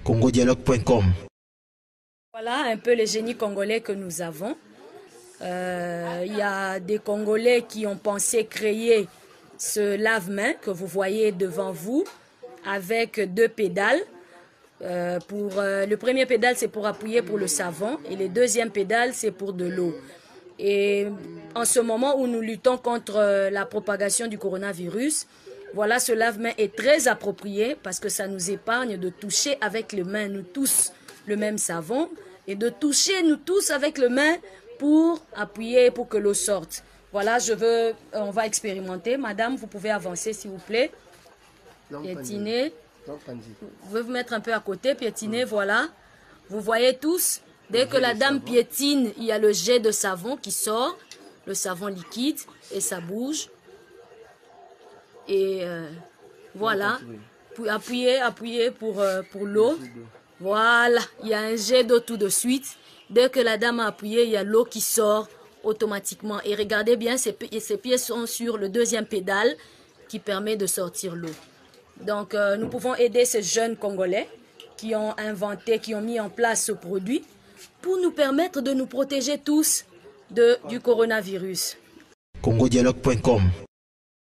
congodialogue.com. Voilà un peu les génies congolais que nous avons. Il y a des Congolais qui ont pensé créer ce lave-main que vous voyez devant vous avec 2 pédales. Le premier pédale, c'est pour appuyer pour le savon et le deuxième pédale, c'est pour de l'eau. Et en ce moment où nous luttons contre la propagation du coronavirus, voilà, ce lave-main est très approprié parce que ça nous épargne de toucher avec les mains, nous tous, le même savon et de toucher, nous tous, avec les mains pour appuyer pour que l'eau sorte. Voilà, on va expérimenter. Madame, vous pouvez avancer s'il vous plaît. Piétiner. Vous pouvez vous mettre un peu à côté, piétiner, voilà. Vous voyez tous, dès que la dame piétine, il y a le jet de savon qui sort, le savon liquide, et ça bouge. Et voilà, appuyez pour l'eau. Voilà, il y a un jet d'eau tout de suite. Dès que la dame a appuyé, il y a l'eau qui sort automatiquement. Et regardez bien, ces pieds sont sur le deuxième pédale qui permet de sortir l'eau. Donc, nous pouvons aider ces jeunes Congolais qui ont mis en place ce produit pour nous permettre de nous protéger tous du coronavirus. congodialogue.com